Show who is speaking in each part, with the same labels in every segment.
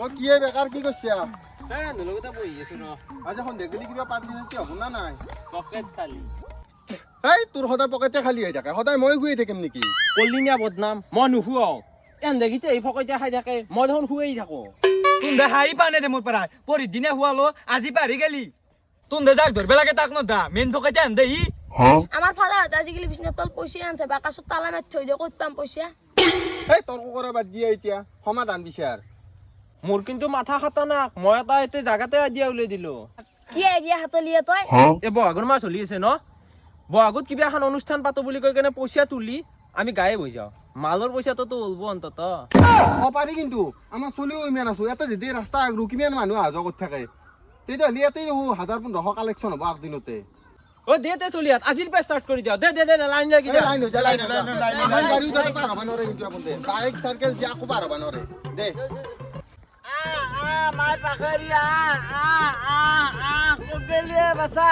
Speaker 1: ও কি এই বেকার কি করছিস
Speaker 2: হ্যাঁ নলগতা বই আছো ন
Speaker 1: আজ এখন দেখলি কিবা পাতি কি হব না নাই
Speaker 2: পকেট খালি
Speaker 1: এই তোর সদায় পকেটে খালি হয়ে থাকে সদায় মই শুয়ে থাকিম নেকি
Speaker 2: কলিনিয়া বদনাম মই নুশুৱাও এন দেখিতে এই ফকইতে খাই থাকে মই দেখোন শুয়েই থাকো
Speaker 3: তুন্দে হাই পানে দে মোর পারা পরি দিনে হুয়ালো আজি পারি গেলি তুন্দে যাক ধরবে লাগে তাক নদা মেন ফকাইতে আন দেই
Speaker 4: আমার ফাদার আজিকালি বিছনা তল পয়সা আনতে বাকাশত তালা মারি থৈ দিয়ে কইতাম পয়সা
Speaker 1: এই তর্ক করা বাদ দিয়ে এতিয়া সমাধান দিছে আর
Speaker 2: মোৰ কিন্তু মাথা খাতা না মই এটা এতে জাগাতে আইডিয়া উলিয়াই দিলো
Speaker 4: কি আইডিয়া হাতলিয়ে তই
Speaker 2: এ বহাগৰ মাহ চলি আছে ন বহাগত কিবা এখন অনুষ্ঠান পাতো বুলি কৈ কেনে পইচা তুলি আমি গায়ে বৈ যাওঁ মালৰ পইচাটো তো ওলব অন্তত
Speaker 1: ও পারি কিন্তু আমার চলিও ইমান আছো এতে যদি রাস্তা আগরু কিমান মানুহ আহা যোৱা কৰি থাকে তেতিয়াহ'লে ইয়াতে 1000-1500 কালেকশ্যন হ'ব আগদিনতে
Speaker 2: ও দে তে চলি আজিৰ পৰা ষ্টাৰ্ট কৰি দিওঁ দে লাইন লাগি যা
Speaker 1: লাইন গাড়ি যাতে পার হবা নরে কিন্তু আপন বাইক সাইকেল যা আকো পার হবা নরে দে
Speaker 2: মাই পাখৰি কোগেলিয়ে বাসা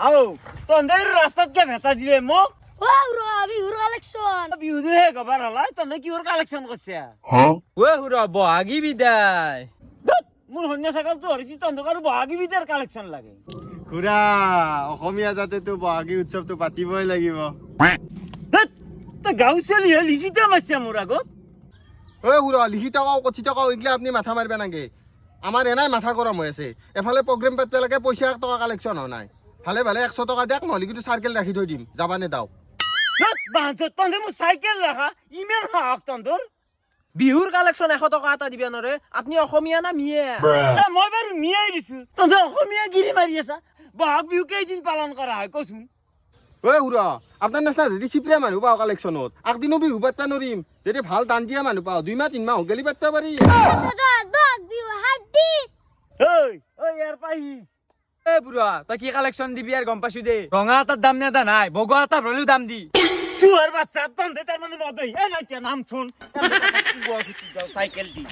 Speaker 2: আও তন্দের রাস্তাত কে ভেতা দিলে মোক
Speaker 4: ও উরা বিহুর কালেকশন
Speaker 2: বিহু হে গবার হলাই তনে কিহৰ কালেকশ্যন করছে ওই হুরা বহাগী বিদায় মোৰ হন্যা ছাগল তো হৰিছি তন্দক আৰু বহাগী বিদায়ৰ কালেকশ্যন লাগে
Speaker 1: খুৰা অসমীয়া যাতে তো বহাগী উৎসৱটো পাতিবই লাগিব
Speaker 2: তই গাঁও চলি লিজিতে মারছে মোৰ আগত
Speaker 1: ঐ খুৰা লিখি টকাও কচি টকাও এইগিলা আপনি মাথা মাৰিব নাগে আমাৰ এনাই মাথা গৰম হৈ আছে এফালে প্ৰগ্ৰেম পাতিব লাগে পইচা 1 টকা কালেকশ্যন হোৱা নাই ভালে ভালে 100 টকা দিয়ক নহ'লে কিন্তু চাৰ্কেল ৰাখি থৈ দিম যাবানে দাও
Speaker 2: বাঁচত তন্দে মোৰ চাইকেল ৰাখা ইমান হাক তন্দৰ বিহুৰ কালেকশ্যন 100 টকা এটা দিবা নৰে আপুনি অসমীয়া না মিয়ে মই বাৰু মিয়াই দিছো তন্দে অসমীয়া গিৰি মাৰি আছা বহাগ বিহু কেইদিন পালন কৰা হয় কচোন
Speaker 1: ঐ খুৰা আপোনাৰ নিচিনা যদি চিপৰিয়া মানুহ পাওঁ কালেকশ্যনত আগদিনো বিহু পাতিব নোৱাৰিম যদি ভাল দান দিয়া মানুহ পাওঁ 2 মাহ 3 মাহ গেলি পাতিব পাৰি
Speaker 4: বিহু হাড্ডি
Speaker 2: ঐ ইয়াৰ পাহি
Speaker 3: এ বুড়া তই কি কালেকশন দিবি আর গম পাইছো দে রঙা আটার দাম নেদা নাই বগা আটার হলেও দাম দি
Speaker 2: চুয়ার বাচ্চা তন্দে তার মানে মদই এ না নাম শুন সাইকেল দি